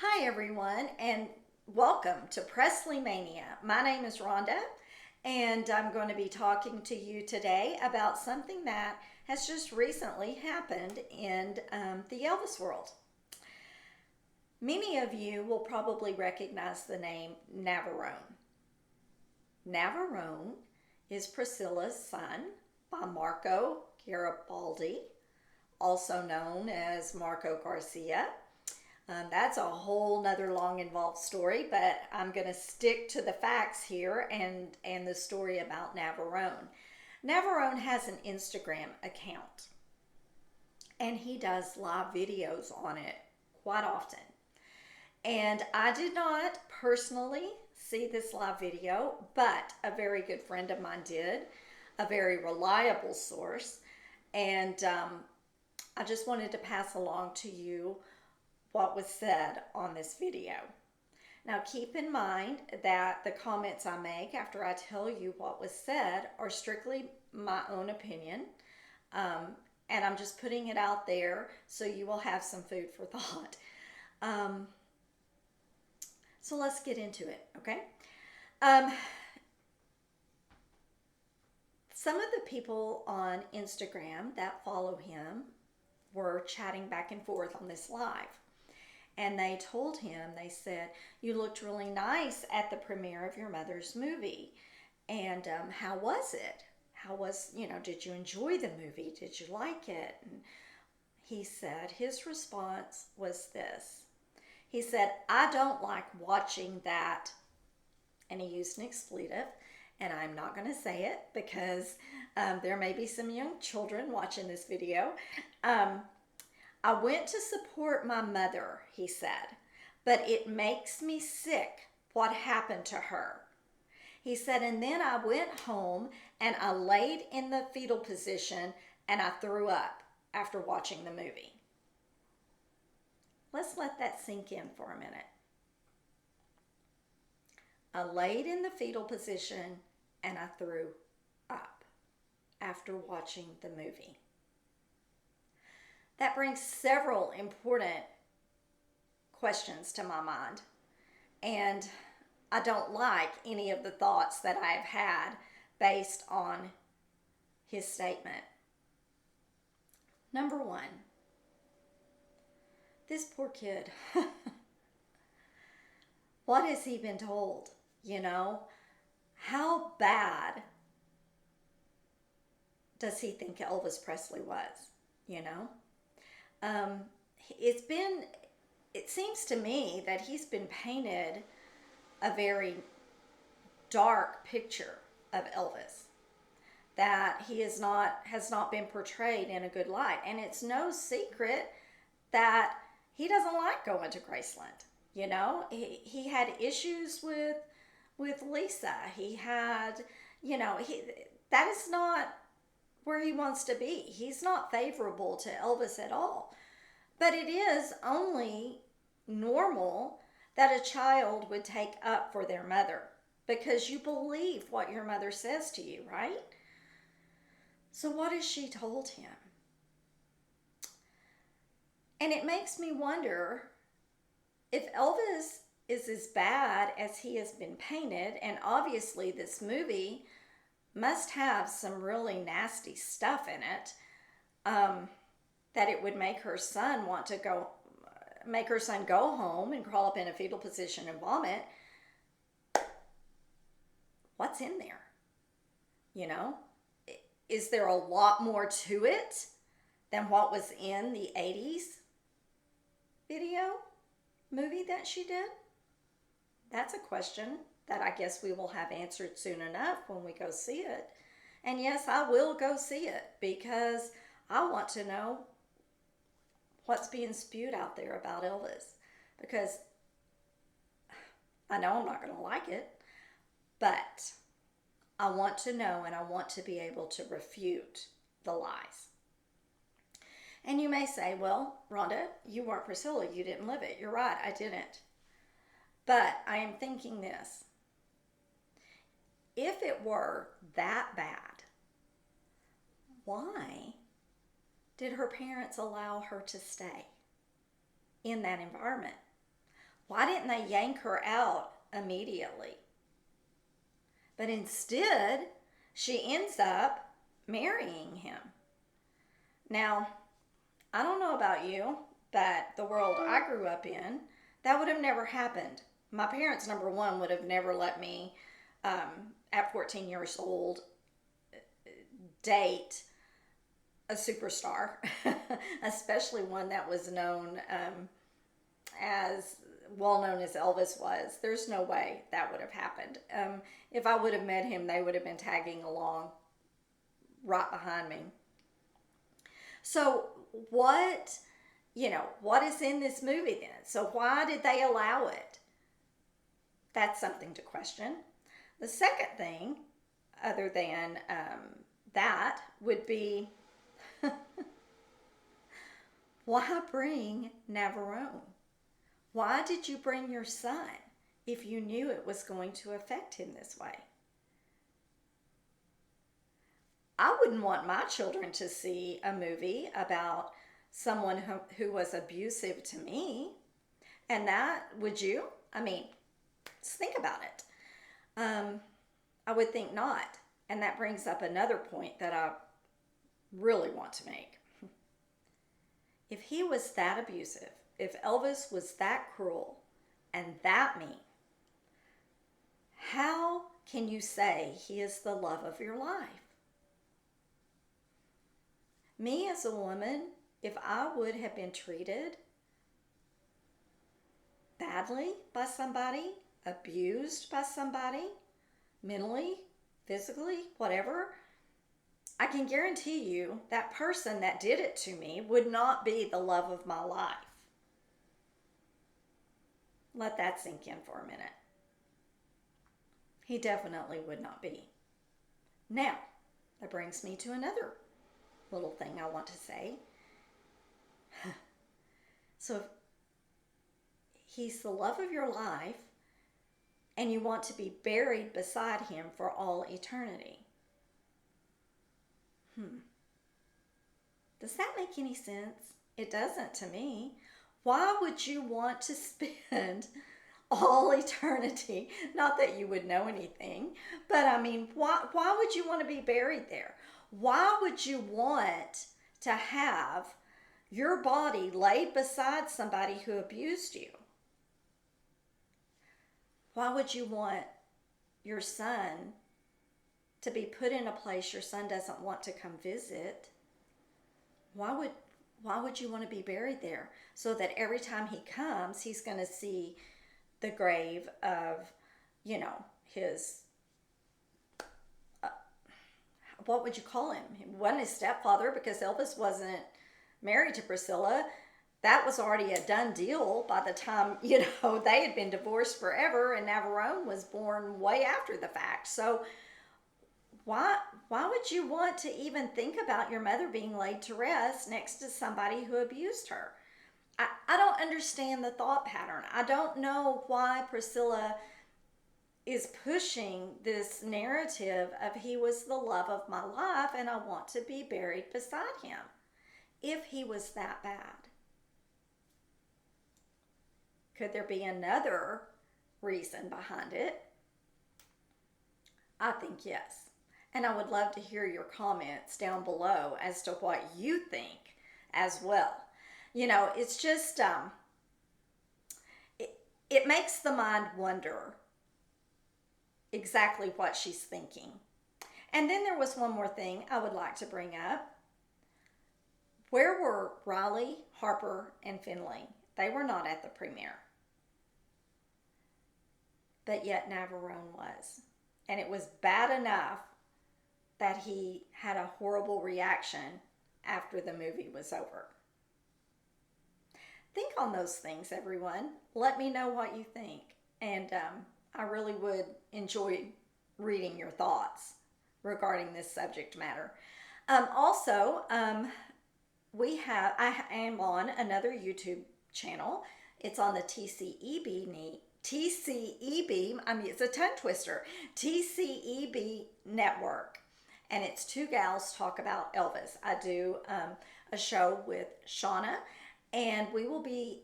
Hi, everyone, and welcome to Presley Mania. My name is Rhonda, and I'm going to be talking to you today about something that has just recently happened in the Elvis world. Many of you will probably recognize the name Navarone. Navarone is Priscilla's son by Marco Garibaldi, also known as Marco Garcia. That's a whole nother long involved story, but I'm going to stick to the facts here and the story about Navarone. Navarone has an Instagram account and he does live videos on it quite often. And I did not personally see this live video, but a very good friend of mine did, a very reliable source. And I just wanted to pass along to you what was said on this video. Now, keep in mind that the comments I make after I tell you what was said are strictly my own opinion, and I'm just putting it out there so you will have some food for thought. So let's get into it, okay? Um, some of the people on Instagram that follow him were chatting back and forth on this live. And they told him, they said, "You looked really nice at the premiere of your mother's movie. And how was it? How was, did you enjoy the movie? Did you like it?" And he said, his response was this. He said, "I don't like watching that." And he used an expletive. And I'm not going to say it because there may be some young children watching this video. "I went to support my mother," he said, "but it makes me sick what happened to her." He said, "And then I went home and I laid in the fetal position and I threw up after watching the movie." Let's let that sink in for a minute. I laid in the fetal position and I threw up after watching the movie. That brings several important questions to my mind. And I don't like any of the thoughts that I've had based on his statement. Number one, this poor kid. What has he been told? How bad does he think Elvis Presley was? You know? Um, it's been, it seems to me that he's been painted a very dark picture of Elvis, that he has not been portrayed in a good light. And it's no secret that he doesn't like going to Graceland. He had issues with Lisa. He had, that is not where he wants to be. He's not favorable to Elvis at all. But it is only normal that a child would take up for their mother because you believe what your mother says to you, right? So what has she told him? And it makes me wonder if Elvis is as bad as he has been painted, and obviously this movie must have some really nasty stuff in it, that it would make her son go home and crawl up in a fetal position and vomit. What's in there? Is there a lot more to it than what was in the 80s movie that she did? That's a question that I guess we will have answered soon enough when we go see it. And yes, I will go see it because I want to know what's being spewed out there about Elvis, because I know I'm not going to like it, but I want to know and I want to be able to refute the lies. And you may say, "Well, Rhonda, you weren't Priscilla. You didn't live it." You're right, I didn't. But I am thinking this. If it were that bad, why did her parents allow her to stay in that environment? Why didn't they yank her out immediately? But instead, she ends up marrying him. Now, I don't know about you, but the world I grew up in, that would have never happened. My parents, number one, would have never let me, at 14 years old, date a superstar, especially one that was known as well known as Elvis was. There's no way that would have happened. If I would have met him, they would have been tagging along right behind me. So what is in this movie then? So why did they allow it? That's something to question. The second thing, other than that, would be why bring Navarone? Why did you bring your son if you knew it was going to affect him this way? I wouldn't want my children to see a movie about someone who was abusive to me. And that, would you? I mean, just think about it. I would think not. And that brings up another point that I really want to make. If he was that abusive, if Elvis was that cruel and that mean, how can you say he is the love of your life? Me as a woman, if I would have been treated badly by somebody, abused by somebody, mentally, physically, whatever, I can guarantee you that person that did it to me would not be the love of my life. Let that sink in for a minute. He definitely would not be. Now, that brings me to another little thing I want to say. So if he's the love of your life and you want to be buried beside him for all eternity, does that make any sense? It doesn't to me. Why would you want to spend all eternity? Not that you would know anything, but I mean, why would you want to be buried there? Why would you want to have your body laid beside somebody who abused you? Why would you want your son to be put in a place your son doesn't want to come visit? Why would you want to be buried there? So that every time he comes, he's going to see the grave of, his, what would you call him? He wasn't his stepfather because Elvis wasn't married to Priscilla. That was already a done deal by the time, they had been divorced forever, and Navarone was born way after the fact. So why would you want to even think about your mother being laid to rest next to somebody who abused her? I don't understand the thought pattern. I don't know why Priscilla is pushing this narrative of he was the love of my life and I want to be buried beside him, if he was that bad. Could there be another reason behind it? I think yes. And I would love to hear your comments down below as to what you think as well. It's just, it makes the mind wonder exactly what she's thinking. And then there was one more thing I would like to bring up. Where were Riley, Harper, and Finley? They were not at the premiere. But yet Navarone was. And it was bad enough that he had a horrible reaction after the movie was over. Think on those things, everyone. Let me know what you think. And I really would enjoy reading your thoughts regarding this subject matter. Also, I am on another YouTube channel. It's on the TCEB, it's a tongue twister, TCEB network. And it's two gals talk about Elvis. I do a show with Shauna And we will be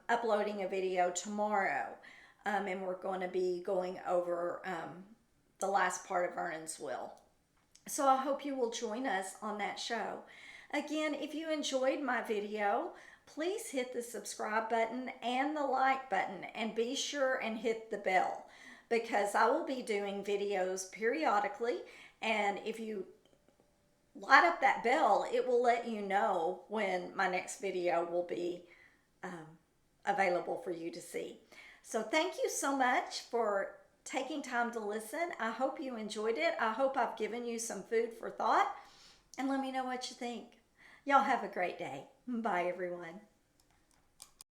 uploading a video tomorrow. And we're going to be going over the last part of Vernon's will. So I hope you will join us on that show. Again, if you enjoyed my video, please hit the subscribe button and the like button, and be sure and hit the bell, because I will be doing videos periodically, and if you light up that bell, it will let you know when my next video will be available for you to see. So thank you so much for taking time to listen. I hope you enjoyed it. I hope I've given you some food for thought, and let me know what you think. Y'all have a great day. Bye, everyone.